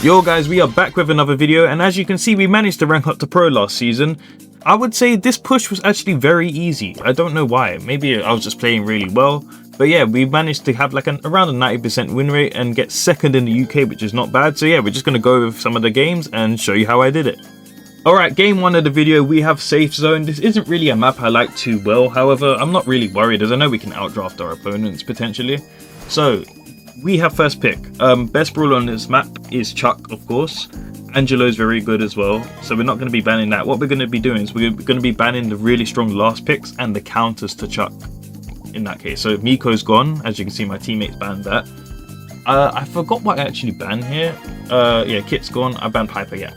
Yo guys, we are back with another video, and as you can see, we managed to rank up to pro last season. I would say this push was actually very easy. I don't know why. Maybe I was just playing really well. But yeah, we managed to have like around a 90% win rate and get second in the UK, which is not bad. So yeah, we're just going to go with some of the games and show you how I did it. Alright, game one of the video, we have Safe Zone. This isn't really a map I like too well. However, I'm not really worried as I know we can outdraft our opponents potentially. So, we have first pick. Best brawler on this map is Chuck, of course. Angelo's very good as well, so we're not going to be banning that. What we're going to be doing is we're going to be banning the really strong last picks and the counters to Chuck in that case. So Miko's gone, as you can see my teammates banned that. I forgot what I actually banned here. Yeah, Kit's gone, I banned Piper, yeah.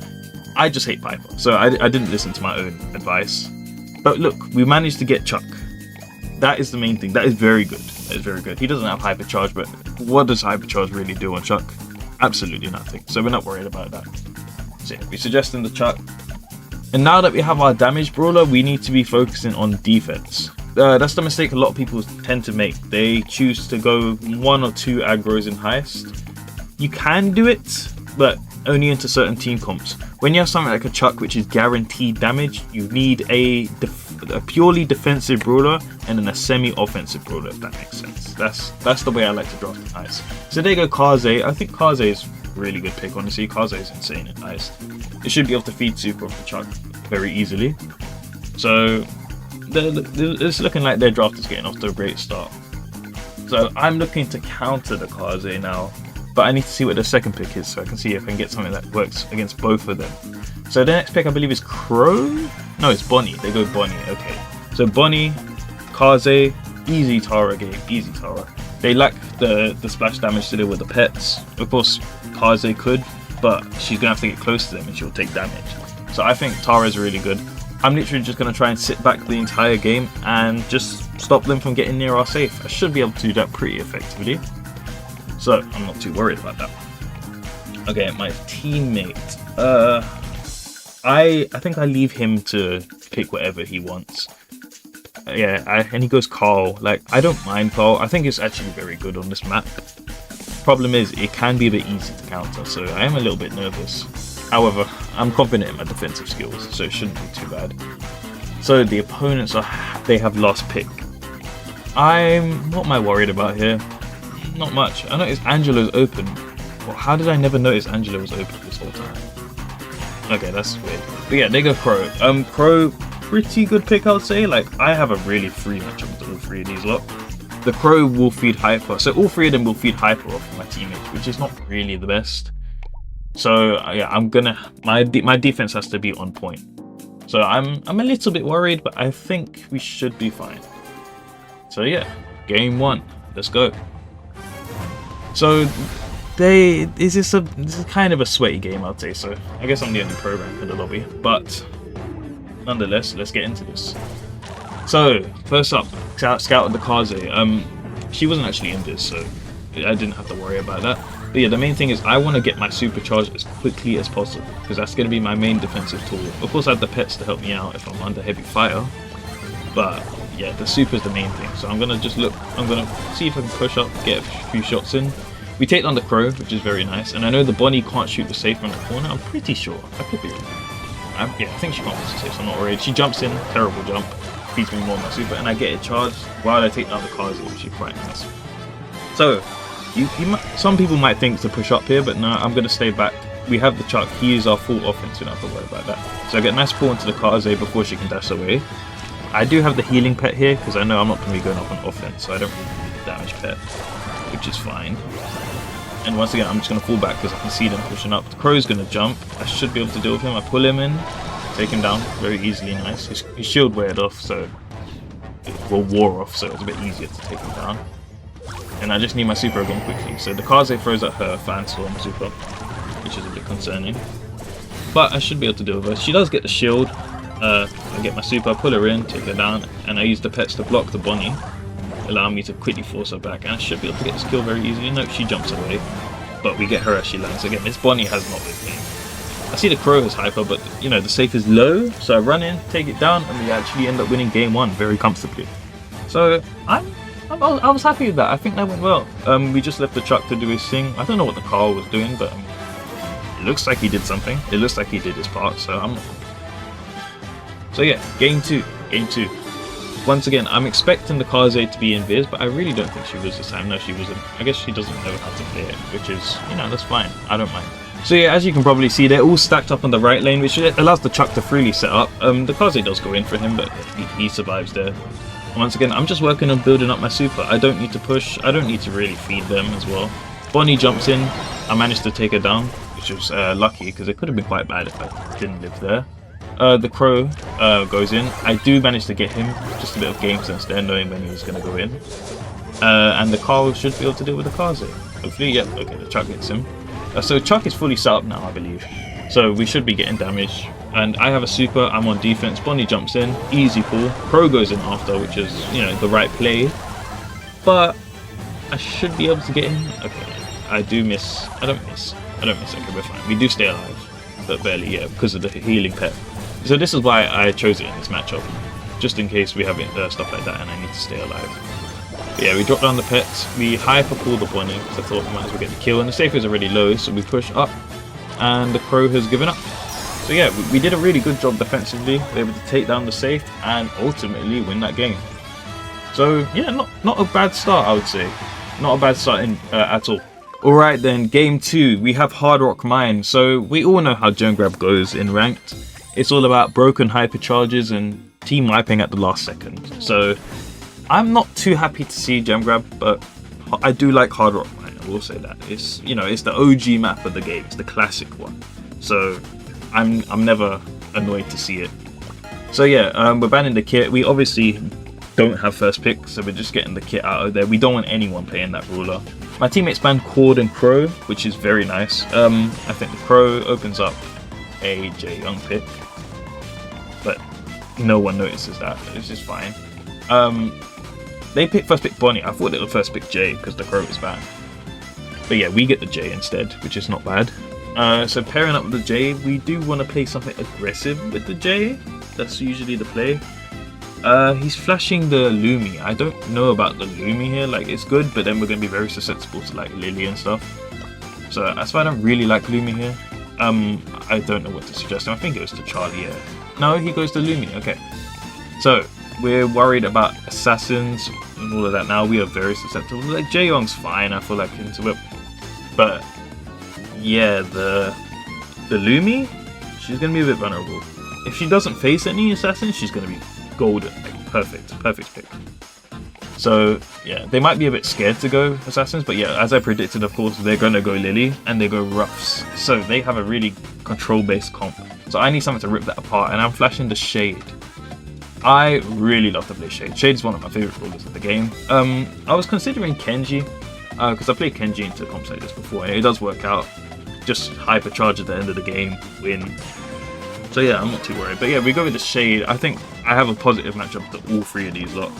I just hate Piper, so I didn't listen to my own advice. But look, we managed to get Chuck. That is the main thing, that is very good. That is very good. He doesn't have hypercharge, but what does hypercharge really do on Chuck? Absolutely nothing, so we're not worried about that. So yeah, we're suggesting the Chuck. And now that we have our damage brawler, we need to be focusing on defense. That's the mistake a lot of people tend to make. They choose to go 1 or 2 aggro's in Heist. You can do it, but only into certain team comps. When you have something like a Chuck which is guaranteed damage, you need a purely defensive brawler and then a semi-offensive brawler, if that makes sense. That's the way I like to draft in Heist. So there you go, Kaze. I think Kaze is a really good pick, honestly. Kaze is insane in Heist. It should be able to feed super off the Chuck very easily. So it's looking like their draft is getting off to a great start. So I'm looking to counter the Kaze now, but I need to see what the second pick is so I can see if I can get something that works against both of them. So the next pick I believe is Crow? No, it's Bonnie. They go Bonnie, okay. So Bonnie, Kaze, easy Tara game, easy Tara. They lack the splash damage to deal with the pets. Of course, Kaze could, but she's going to have to get close to them and she'll take damage. So I think Tara is really good. I'm literally just going to try and sit back the entire game and just stop them from getting near our safe. I should be able to do that pretty effectively. So I'm not too worried about that. Okay, my teammate. I think I leave him to pick whatever he wants. Yeah, and he goes Carl. Like, I don't mind Carl. I think it's actually very good on this map. Problem is, it can be a bit easy to counter, so I am a little bit nervous. However, I'm confident in my defensive skills, so it shouldn't be too bad. So the opponents they have last pick. What am I worried about here? Not much. I noticed Angelo's open. Well, how did I never notice Angelo was open this whole time? Okay, that's weird. But yeah, they go Crow. Crow, pretty good pick, I would say. Like, I have a really free matchup with all 3 of these lot. The Crow will feed Hyper, so all 3 of them will feed Hyper off of my teammates, which is not really the best. So yeah, my defense has to be on point. So I'm a little bit worried, but I think we should be fine. So yeah, game 1, let's go. So this is kind of a sweaty game, I'd say. So I guess I'm the only pro rank in the lobby, but nonetheless, let's get into this. So first up, scouted the Kaze. She wasn't actually in this, so I didn't have to worry about that. But yeah, the main thing is I want to get my supercharge as quickly as possible because that's going to be my main defensive tool. Of course, I have the pets to help me out if I'm under heavy fire, but yeah, the super is the main thing. So I'm gonna just look. I'm gonna see if I can push up, get a few shots in. We take down the Crow, which is very nice, and I know the Bonnie can't shoot the safe from the corner. I'm pretty sure. I could be wrong. Yeah, I think she can't shoot the safe, so I'm not worried. She jumps in, terrible jump, feeds me more of my super, and I get it charged while I take down the Kaze, which is quite nice. So, some people might think to push up here, but no, I'm gonna stay back. We have the Chuck. He is our full offense. We don't have to worry about that. So I get a nice pull into the Kaze before she can dash away. I do have the healing pet here because I know I'm not going to be going up on offense, so I don't really need the damage pet, which is fine. And once again, I'm just going to fall back because I can see them pushing up. The Crow's going to jump. I should be able to deal with him. I pull him in, take him down very easily. Nice. His shield weared off, so wore off, so it's a bit easier to take him down. And I just need my super again quickly. So the Kaze throws at her fan storm super, which is a bit concerning. But I should be able to deal with her. She does get the shield. I get my super, pull her in, take her down, and I use the pets to block the Bonnie, allowing me to quickly force her back, and I should be able to get this kill very easily. Nope, she jumps away, but we get her as she lands. Again, this Bonnie has not been playing. I see the Crow is hyper, but you know, the safe is low, so I run in, take it down, and we actually end up winning game 1 very comfortably. So I was happy with that. I think that went well. We just left the Chuck to do his thing. I don't know what the Carl was doing, but looks like he did something. It looks like he did his part, so I'm not... So yeah, game 2. Once again, I'm expecting the Kaze to be invis, but I really don't think she was this time. No, she wasn't. I guess she doesn't know how to play it, which is, you know, that's fine. I don't mind. So yeah, as you can probably see, they're all stacked up on the right lane, which allows the Chuck to freely set up. The Kaze does go in for him, but he survives there. Once again, I'm just working on building up my super. I don't need to push. I don't need to really feed them as well. Bonnie jumps in. I managed to take her down, which was lucky, because it could have been quite bad if I didn't live there. The Crow goes in. I do manage to get him. Just a bit of game sense there, knowing when he was going to go in. And the Carl should be able to deal with the Kaze. Hopefully, yep. Okay, the Chuck hits him. So Chuck is fully set up now, I believe. So we should be getting damage. And I have a super. I'm on defense. Bonnie jumps in. Easy pull. Crow goes in after, which is, you know, the right play. But I should be able to get him. Okay, I do miss. I don't miss. Okay, we're fine. We do stay alive, but barely. Yeah, because of the healing pet. So this is why I chose it in this matchup, just in case we have stuff like that and I need to stay alive. But yeah, we drop down the pets, we hyper pull the Bonnie, because I thought we might as well get the kill, and the safe is already low, so we push up, and the Crow has given up. So yeah, we did a really good job defensively, we were able to take down the safe, and ultimately win that game. So yeah, not a bad start, I would say. Not a bad start at all. Alright then, game 2, we have Hard Rock Mine. So we all know how gem grab goes in ranked. It's all about broken hypercharges and team wiping at the last second. So I'm not too happy to see gem grab, but I do like Hard Rock Mine, I will say that. It's, you know, it's the OG map of the game, it's the classic one. So I'm never annoyed to see it. So yeah, we're banning the kit. We obviously don't have first pick, so we're just getting the kit out of there. We don't want anyone playing that ruler. My teammates ban Cord and Crow, which is very nice. I think the Crow opens up a J Young pick, but no one notices that. It's just fine. They pick first pick Bonnie. I thought they would first pick J because the Crow is banned. But yeah, we get the J instead, which is not bad. So pairing up with the J, we do want to play something aggressive with the J. That's usually the play. He's flashing the Lumi. I don't know about the Lumi here. Like, it's good, but then we're going to be very susceptible to like Lily and stuff. So that's why I don't really like Lumi here. I don't know what to suggest him. I think it was to Charlie. Yeah. No, he goes to Lumi. Okay. So we're worried about assassins and all of that now. We are very susceptible. Like Jaeyoung's fine. I feel like into it, but yeah, the Lumi, she's gonna be a bit vulnerable. If she doesn't face any assassins, she's gonna be golden. Like, perfect pick. So yeah, they might be a bit scared to go assassins, but yeah, as I predicted, of course, they're gonna go Lily and they go Ruffs. So they have a really control-based comp. So I need something to rip that apart, and I'm flashing the Shade. I really love to play Shade. Shade is one of my favorite brawlers of the game. I was considering Kenji, because I played Kenji into comps like this before, and it does work out. Just hypercharge at the end of the game, win. So yeah, I'm not too worried. But yeah, we go with the Shade. I think I have a positive matchup to all three of these lot.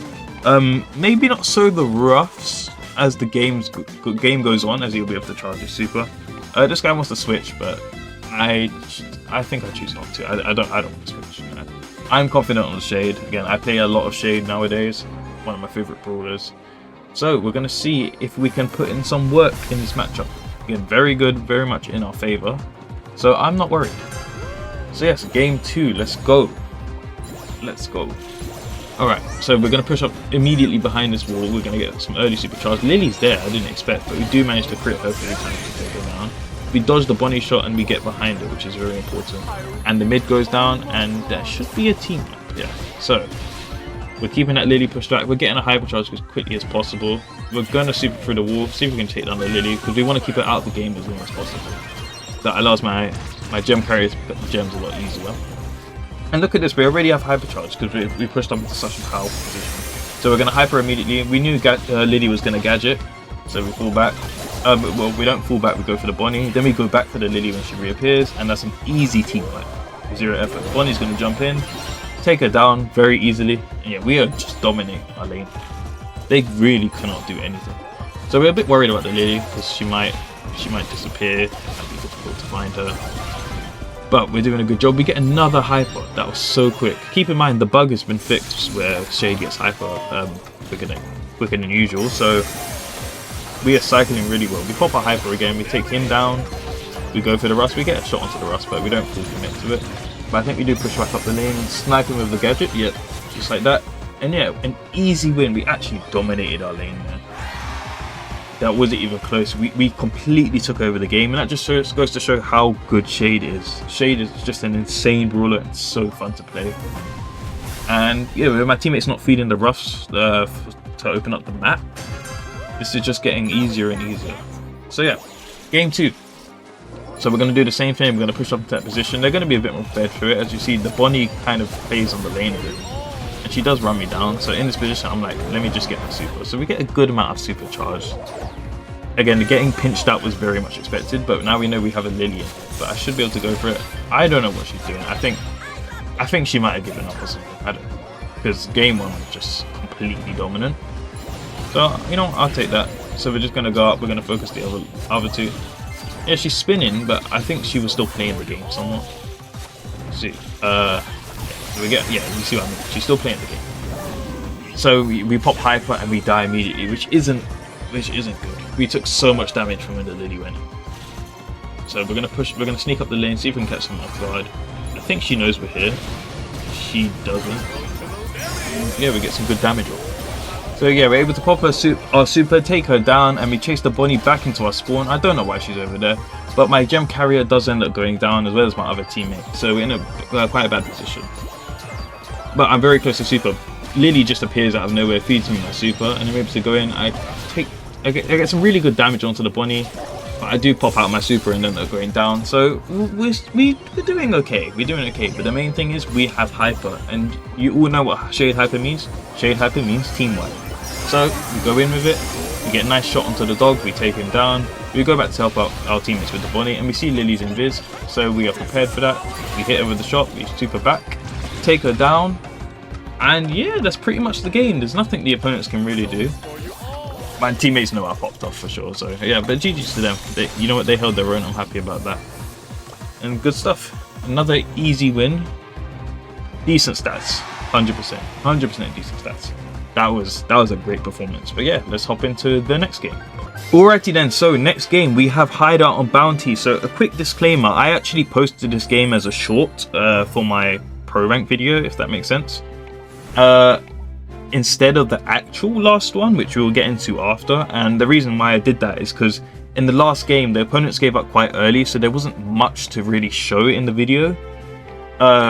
Maybe not so the Ruffs as the game goes on, as you'll be able to charge your super. This guy wants to switch, but I think I choose not to. I don't want to switch. You know. I'm confident on the Shade. Again, I play a lot of Shade nowadays. One of my favorite brawlers. So we're gonna see if we can put in some work in this matchup. Again, very good, very much in our favor. So I'm not worried. So yes, game 2. Let's go. Let's go. Alright, so we're going to push up immediately behind this wall. We're going to get some early supercharge. Lily's there, I didn't expect, but we do manage to crit her 3 times to take her down. We dodge the Bonnie shot and we get behind her, which is very important. And the mid goes down, and there should be a team up. Yeah, so we're keeping that Lily pushed back. We're getting a hypercharge as quickly as possible. We're going to super through the wall, see if we can take down the Lily, because we want to keep her out of the game as long as possible. That allows my gem carriers to put the gems a lot easier. And look at this, we already have hypercharge because we pushed up into such a powerful position. So we're going to hyper immediately. We knew Lily was going to gadget, so we fall back. Well, we don't fall back, we go for the Bonnie. Then we go back for the Lily when she reappears, and that's an easy team wipe. 0 effort. Bonnie's going to jump in, take her down very easily. And yeah, we are just dominating our lane. They really cannot do anything. So we're a bit worried about the Lily because she might disappear. It might be difficult to find her. But we're doing a good job. We get another hyper. That was so quick. Keep in mind the bug has been fixed where Shade gets hyper quicker than usual. So we are cycling really well. We pop our hyper again. We take him down. we go for the Rust. We get a shot onto the Rust, but we don't full commit to it. But I think we do push back up the lane and snipe him with the gadget. Yep, just like that. And yeah, an easy win. We actually dominated our lane, man. That wasn't even close. We completely took over the game, and that just goes to show how good Shade is. Shade is just an insane brawler. It's so fun to play. And yeah, with my teammates not feeding the Rufts to open up the map, this is just getting easier and easier. So yeah, game 2. So we're going to do the same thing. We're going to push up into that position. They're going to be a bit more prepared for it. As you see, the Bonnie kind of plays on the lane a bit. And she does run me down. So in this position, I'm like, let me just get my super. So we get a good amount of super charge. Again, getting pinched out was very much expected, but now we know we have a Lillian. But I should be able to go for it. I don't know what she's doing. I think she might have given up or something. I don't know. Because game 1 was just completely dominant. So, you know, I'll take that. So we're just going to go up. We're going to focus the other two. Yeah, she's spinning, but I think she was still playing the game somewhat. Let's see. You see what I mean? She's still playing the game. So we pop hyper and we die immediately, which isn't good. We took so much damage from when the Lily went. So we're gonna sneak up the lane, see if we can catch them off guard. I think she knows we're here. She doesn't. Yeah, we get some good damage off. So yeah, we're able to pop our super, take her down, and we chase the Bonnie back into our spawn. I don't know why she's over there, but my gem carrier does end up going down as well as my other teammate. So we're in a quite a bad position. But I'm very close to super. Lily just appears out of nowhere, feeds me my super, and I'm able to go in. I get some really good damage onto the Bonnie, but I do pop out my super and then they're going down. So we're doing okay. We're doing okay. But the main thing is we have hyper, and you all know what shade hyper means. Shade hyper means team wipe. So we go in with it. We get a nice shot onto the dog. We take him down. We go back to help out our teammates with the Bonnie, and we see Lily's invis. So we are prepared for that. We hit her with the shot. We super back, take her down. And yeah, that's pretty much the game. There's nothing the opponents can really do. My teammates know I popped off for sure. So yeah, but GG's to them. You know what? They held their own. I'm happy about that. And good stuff. Another easy win. Decent stats. 100%. 100% decent stats. That was a great performance. But yeah, let's hop into the next game. Alrighty then, so next game we have Hideout on Bounty. So a quick disclaimer, I actually posted this game as a short for my pro rank video, if that makes sense. Instead of the actual last one, which we'll get into after. And the reason why I did that is because in the last game the opponents gave up quite early, so there wasn't much to really show in the video.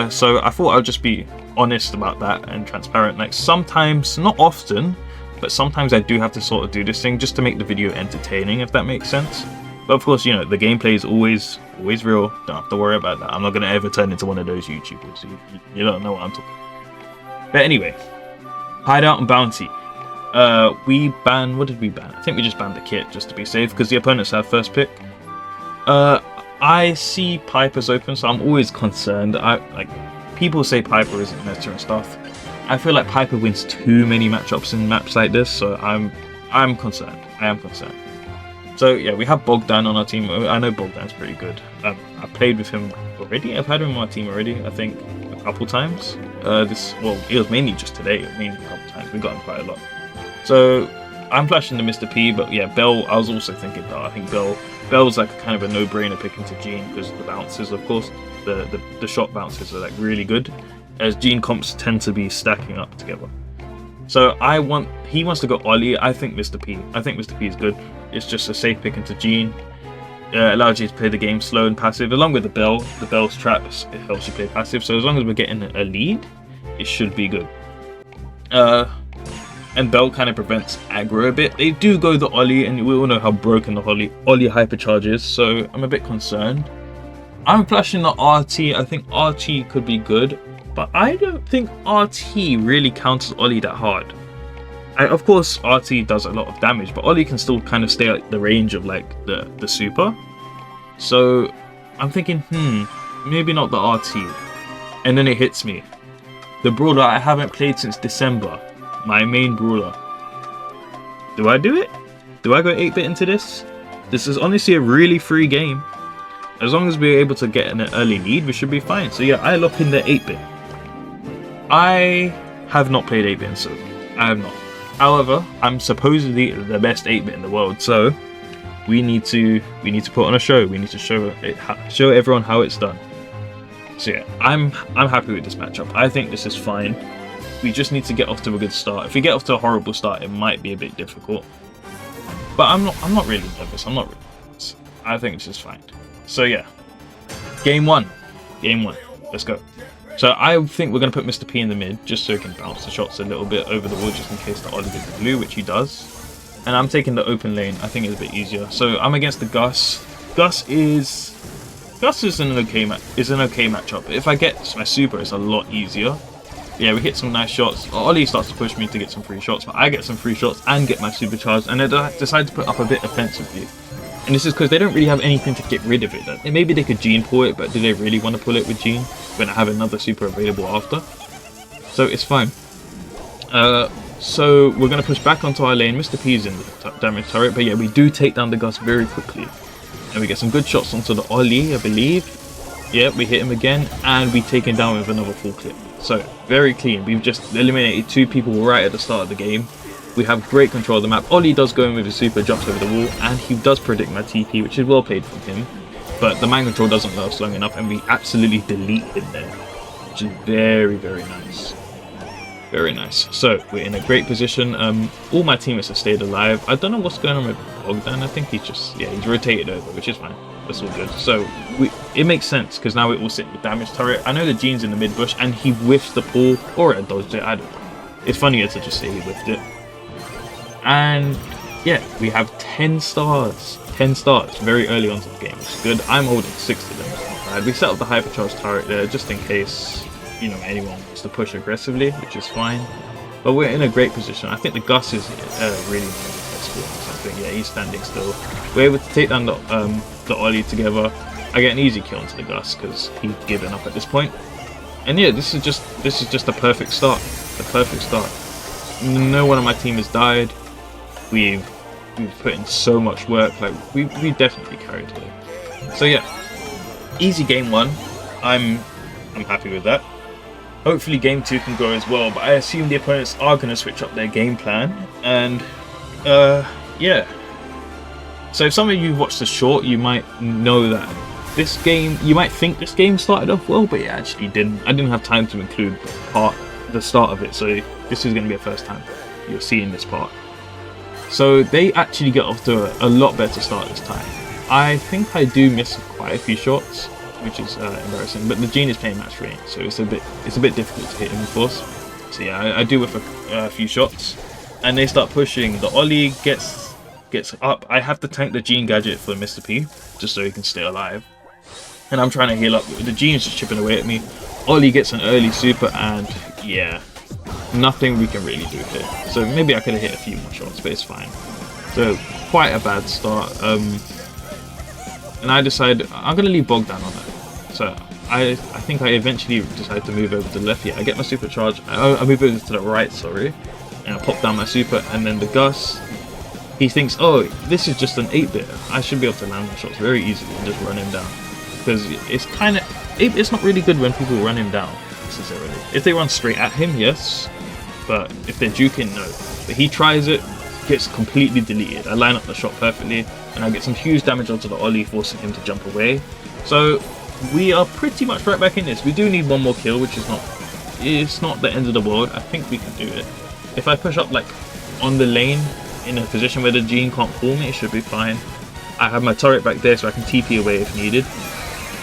So I thought I'd just be honest about that and transparent. Like sometimes, not often, but sometimes I do have to sort of do this thing just to make the video entertaining, if that makes sense. But of course, you know, the gameplay is always real. Don't have to worry about that. I'm not going to ever turn into one of those YouTubers. You don't know what I'm talking about. But anyway, Hideout and Bounty. What did we ban? I think we just banned the kit just to be safe because the opponents have first pick. I see Piper's open, so I'm always concerned. People say Piper isn't meta and stuff. I feel like Piper wins too many matchups in maps like this, so I'm concerned. I am concerned. So yeah, we have Bogdan on our team. I know Bogdan's pretty good. I played with him already. I've had him on my team already, I think a couple times. It was mainly just today. A couple times. We got him quite a lot. So I'm flashing the Mr. P, but yeah, Bell. I was also thinking that I think Bell's like kind of a no-brainer picking to Jean because the bounces, of course, the shot bounces are like really good, as Jean comps tend to be stacking up together. So he wants to go Ollie. I think Mr. P is good. It's just a safe pick into Jean. Allows you to play the game slow and passive, along with the Bell. The Bell's traps, it helps you play passive. So as long as we're getting a lead, it should be good. And Bell kind of prevents aggro a bit. They do go the Ollie, and we all know how broken the Ollie hypercharge is, so I'm a bit concerned. I'm flashing the RT. I think RT could be good, but I don't think RT really counters Ollie that hard. Of course, RT does a lot of damage, but Ollie can still kind of stay at the range of like the super. So I'm thinking, maybe not the RT. And then it hits me. The brawler I haven't played since December. My main brawler. Do I do it? Do I go 8-bit into this? This is honestly a really free game. As long as we're able to get an early lead, we should be fine. So yeah, I lock in the 8-bit. I have not played 8-bit in Silver. I have not. However, I'm supposedly the best 8-bit in the world, so we need to put on a show. We need to show everyone how it's done. So yeah, I'm happy with this matchup. I think this is fine. We just need to get off to a good start. If we get off to a horrible start, it might be a bit difficult. But I'm not really nervous. I'm not really nervous. I think this is fine. So yeah, game one. Let's go. So I think we're going to put Mr. P in the mid, just so he can bounce the shots a little bit over the wall, just in case the Ollie gets the blue, which he does. And I'm taking the open lane. I think it's a bit easier. So I'm against the Gus. Gus is an okay matchup. If I get my super, it's a lot easier. Yeah, we hit some nice shots. Ollie starts to push me to get some free shots, but I get some free shots and get my supercharged, and I decide to put up a bit offensively. And this is because they don't really have anything to get rid of it. And maybe they could Gene pull it, but do they really want to pull it with Gene when I have another super available after? So it's fine. So we're going to push back onto our lane. Mr. P's in the damage turret, but yeah, we do take down the Gus very quickly. And we get some good shots onto the Ollie, I believe. Yeah, we hit him again, and we take him down with another full clip. So, very clean. We've just eliminated 2 people right at the start of the game. We have great control of the map. Ollie does go in with his super, jumps over the wall, and he does predict my TP, which is well played from him. But the mind control doesn't last long enough, and we absolutely delete him there, which is very, very nice. Very nice. So, we're in a great position. All my teammates have stayed alive. I don't know what's going on with Bogdan. I think he's just, yeah, he's rotated over, which is fine. That's all good. So, it makes sense, because now it will sit with damage turret. I know the Gene's in the mid bush, and he whiffs the pull, or it dodged it, I don't know. It's funnier to just say he whiffed it. And, yeah, we have 10 stars. 10 stars very early on to the game, which is good. I'm holding 6 of them. It's not bad. We set up the hypercharged turret there, just in case, you know, anyone wants to push aggressively, which is fine. But we're in a great position. I think the Gus is really successful or something. Yeah, he's standing still. We're able to take down the Ollie together. I get an easy kill onto the Gus because he's given up at this point. And yeah, this is just a perfect start. The perfect start. No one on my team has died. We've put in so much work. Like we definitely carried it. So yeah, easy game 1. I'm happy with that. Hopefully game 2 can go as well, but I assume the opponents are going to switch up their game plan. And yeah. So if some of you watched the short, you might know that this game, you might think this game started off well, but it actually didn't. I didn't have time to include the start of it, so this is going to be a first time you're seeing this part. So they actually get off to a lot better start this time. I think I do miss quite a few shots, which is embarrassing, but the Gene is playing match range, so it's a bit difficult to hit him, of course. So yeah, I do with a few shots, and they start pushing. The Ollie gets up. I have to tank the Gene gadget for Mr. P, just so he can stay alive. And I'm trying to heal up. The Gene's just chipping away at me. Ollie gets an early super, and yeah, nothing we can really do here. So maybe I could have hit a few more shots, but it's fine. So quite a bad start. And I decided I'm going to leave Bogdan on that. So I think I eventually decided to move over to the left. Yeah, I get my super charge. I move over to the right, sorry. And I pop down my super, and then the Gus, he thinks, oh, this is just an 8-bit. I should be able to land my shots very easily and just run him down. Because it's not really good when people run him down, necessarily. If they run straight at him, yes. But if they're juking, no. But he tries it, gets completely deleted. I line up the shot perfectly, and I get some huge damage onto the Ollie, forcing him to jump away. So we are pretty much right back in this. We do need one more kill, which is not the end of the world. I think we can do it. If I push up like on the lane in a position where the Gene can't pull me, it should be fine. I have my turret back there, so I can TP away if needed.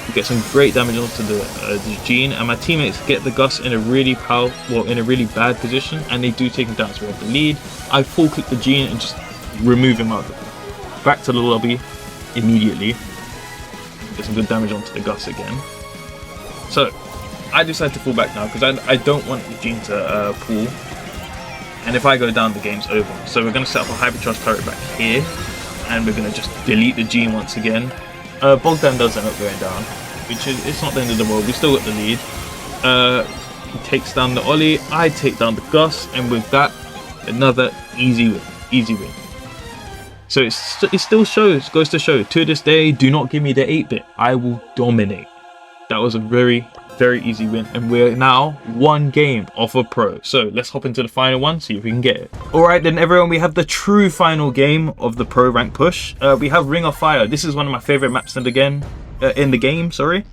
We get some great damage onto the Gene, and my teammates get the Gus in a really bad position, and they do take him down, so we have the lead. I full click the Gene and just remove him out. Back to the lobby immediately. Get some good damage onto the Gus again. So I decide to fall back now because I don't want the Gene to pull, and if I go down, the game's over. So we're going to set up a hypercharge turret back here, and we're going to just delete the Gene once again. Bogdan does end up going down, which is, it's not the end of the world. We still got the lead. He takes down the Ollie, I take down the Gus, and with that, another easy win. So it still goes to show, to this day, do not give me the 8-bit. I will dominate. That was a very, Very easy win, and we're now one game off a pro. So let's hop into the final one, see if we can get it. Alright then everyone, we have the true final game of the pro rank push. We have Ring of Fire. This is one of my favorite maps in the game, sorry.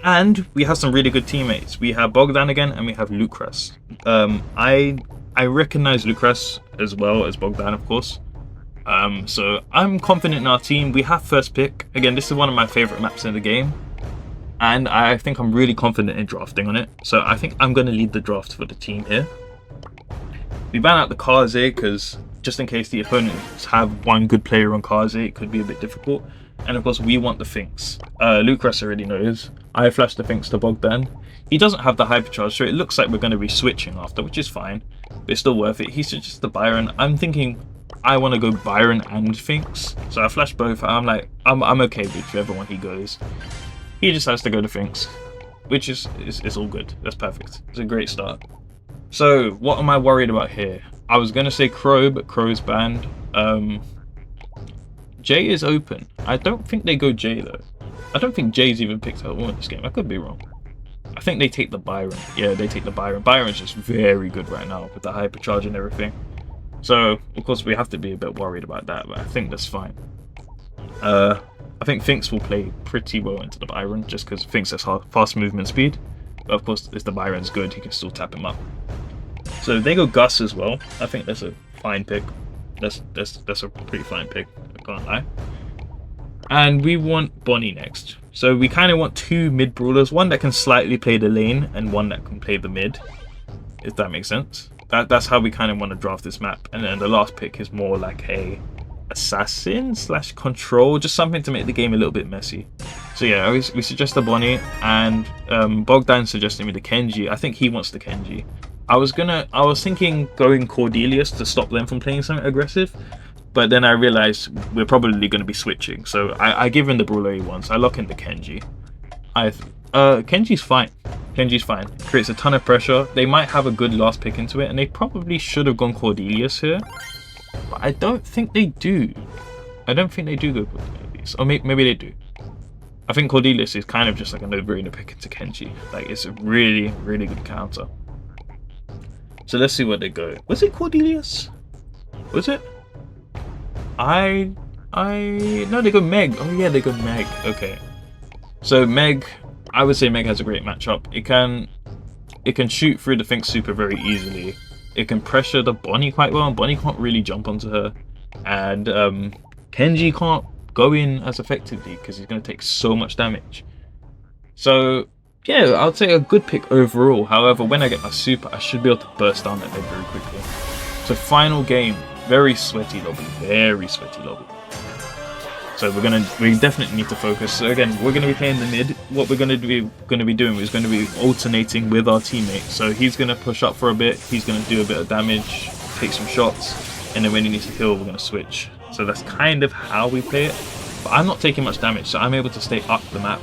And we have some really good teammates. We have Bogdan again, and we have Lucas. I recognize Lucas as well as Bogdan, of course. So I'm confident in our team. We have first pick. Again, this is one of my favorite maps in the game. And I think I'm really confident in drafting on it. So I think I'm going to lead the draft for the team here. We ban out the Kaze because just in case the opponents have one good player on Kaze, it could be a bit difficult. And of course, we want the Finks. Lucas already knows. I flashed the Finks to Bogdan. He doesn't have the hypercharge, so it looks like we're going to be switching after, which is fine. But it's still worth it. He suggests the Byron. I'm thinking I want to go Byron and Finks. So I flashed both. I'm like, I'm okay with whichever one he goes. He just has to go to Finks, which is all good. That's perfect. It's a great start. So what am I worried about here? I was going to say Crow, but Crow's banned. J is open. I don't think they go J though. I don't think J's even picked up in this game. I could be wrong. I think they take the Byron. Yeah, they take the Byron. Byron's just very good right now with the hypercharge and everything. So of course we have to be a bit worried about that, but I think that's fine. I think Finks will play pretty well into the Byron just because Finks has fast movement speed. But of course, if the Byron's good, he can still tap him up. So they go Gus as well. I think that's a fine pick. That's a pretty fine pick. I can't lie. And we want Bonnie next. So we kind of want two mid brawlers, one that can slightly play the lane and one that can play the mid. If that makes sense. That's how we kind of want to draft this map. And then the last pick is more like a assassin / control, just something to make the game a little bit messy. So yeah, we suggest the Bonnie, and Bogdan suggested me the Kenji. I think he wants the Kenji. I was thinking going Cordelius to stop them from playing something aggressive, but then I realized we're probably going to be switching, so I give him the brawler he wants. I lock in the Kenji. Kenji's fine. Kenji's fine. Creates a ton of pressure. They might have a good last pick into it, and they probably should have gone Cordelius here. But I don't think they do. I don't think they do go Cordelius. Or maybe they do. I think Cordelius is kind of just like a no-brainer pick into Kenji. Like, it's a really, really good counter. So let's see where they go. Was it Cordelius? Was it? No, they go Meg. Oh yeah, they go Meg. Okay. So Meg, I would say Meg has a great matchup. It can shoot through the Finks super very easily. It can pressure the Bonnie quite well, and Bonnie can't really jump onto her. And Kenji can't go in as effectively because he's going to take so much damage. So yeah, I would say a good pick overall. However, when I get my super, I should be able to burst down that bed very quickly. So final game, very sweaty lobby, very sweaty lobby. So we definitely need to focus. So again, we're gonna be playing the mid. What we're gonna be doing is going to be alternating with our teammate. So he's gonna push up for a bit. He's gonna do a bit of damage, take some shots, and then when he needs to heal, we're gonna switch. So that's kind of how we play it. But I'm not taking much damage, so I'm able to stay up the map.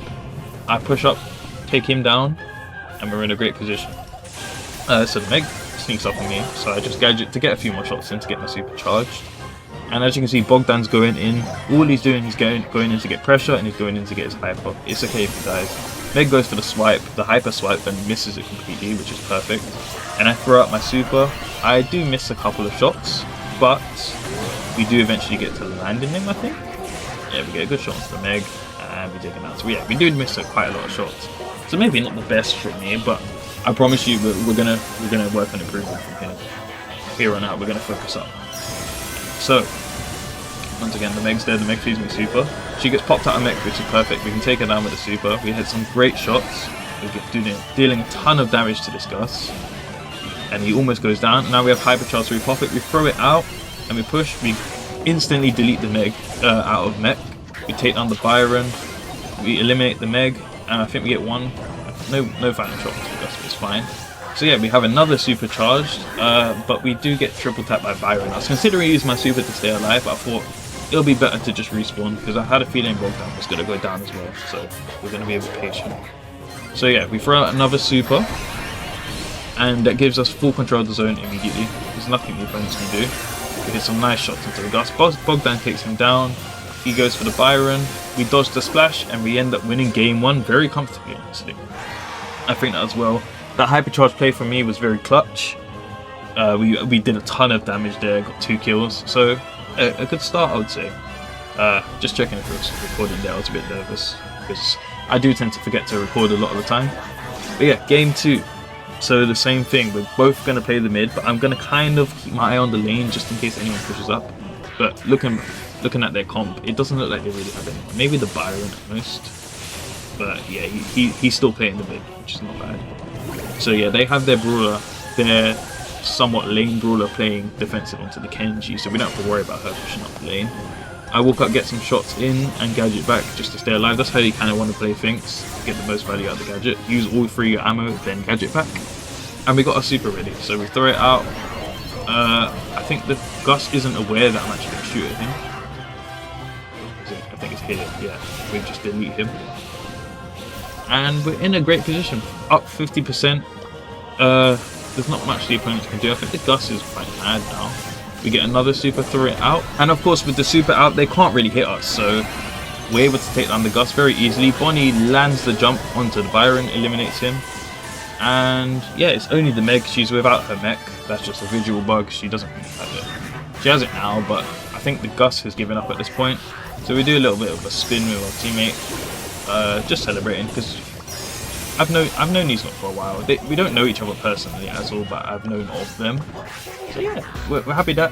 I push up, take him down, and we're in a great position. So the Meg sneaks up on me, so I just gadget to get a few more shots in to get my super charged. And as you can see, Bogdan's going in. All he's doing is going in to get pressure, and he's going in to get his hyper. It's okay if he dies. Meg goes for the swipe, the hyper swipe, and misses it completely, which is perfect. And I throw out my super. I do miss a couple of shots, but we do eventually get to landing him, I think. Yeah, we get a good shot onto the Meg, and we take him out. So yeah, we do miss quite a lot of shots. So maybe not the best from me, but I promise you we're gonna work on improvement from here on out. We're gonna focus up. So once again, the Meg's there. The Meg feeds me super. She gets popped out of Meg, which is perfect. We can take her down with the super. We had some great shots. We're dealing a ton of damage to this Gus, and he almost goes down. Now we have hypercharge, so we pop it, we throw it out, and we push. We instantly delete the Meg out of Mech. We take down the Byron. We eliminate the Meg, and I think we get one. No final shot to Gus, it's fine. So yeah, we have another super charged, but we do get triple tap by Byron. I was considering using my super to stay alive, but I thought it'll be better to just respawn because I had a feeling Bogdan was going to go down as well, so we're going to be a bit patient. So yeah, we throw out another super, and that gives us full control of the zone immediately. There's nothing the opponents can do. We hit some nice shots into the Gus. Bogdan takes him down. He goes for the Byron. We dodge the splash, and we end up winning game one very comfortably, honestly. I think that as well. That hypercharge play for me was very clutch. We did a ton of damage there, got 2 kills, so a good start, I would say. Just checking if it was recording there. I was a bit nervous because I do tend to forget to record a lot of the time. But yeah, game 2. So the same thing, we're both going to play the mid, but I'm going to kind of keep my eye on the lane just in case anyone pushes up. But looking at their comp, it doesn't look like they really have anyone. Maybe the Byron at most. But yeah, he's still playing the mid, which is not bad. So yeah, they have their brawler, their somewhat lane brawler playing defensive onto the Kenji, so we don't have to worry about her pushing up the lane. I walk up, get some shots in, and gadget back just to stay alive. That's how you kind of want to play things, to get the most value out of the gadget. Use all 3 your ammo, then gadget back. And we got our super ready, so we throw it out. I think the Gus isn't aware that I'm actually going to shoot at him. I think it's here, yeah. We just delete him. And we're in a great position. Up 50%. There's not much the opponents can do. I think the Gus is quite mad now. We get another super, throw it out. And of course, with the super out, they can't really hit us. So we're able to take down the Gus very easily. Bonnie lands the jump onto the Byron, eliminates him. And yeah, it's only the Meg. She's without her mech. That's just a visual bug. She doesn't really have it. She has it now, but I think the Gus has given up at this point. So we do a little bit of a spin with our teammate. Just celebrating, because I've known these lot for a while. We don't know each other personally as all, but I've known of them. So yeah, we're happy that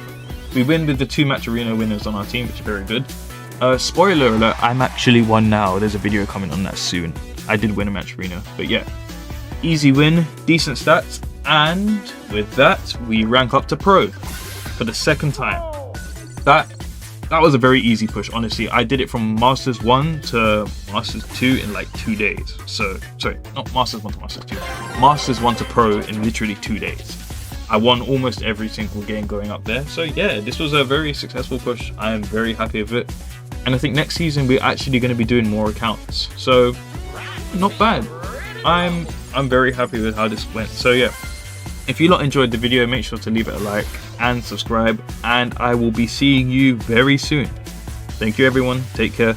we win with the 2 match arena winners on our team, which is very good. Spoiler alert, I'm actually 1 now. There's a video coming on that soon. I did win a match arena, but yeah. Easy win, decent stats, and with that, we rank up to pro for the 2nd time. That was a very easy push, honestly. I did it from Masters 1 to Masters 2 in like 2 days. So, sorry, not Masters 1 to Masters 2. Masters 1 to Pro in literally 2 days. I won almost every single game going up there. So yeah, this was a very successful push. I am very happy with it. And I think next season we're actually going to be doing more accounts. So, not bad. I'm very happy with how this went. So yeah, if you lot enjoyed the video, make sure to leave it a like and subscribe, and I will be seeing you very soon. Thank you everyone, take care.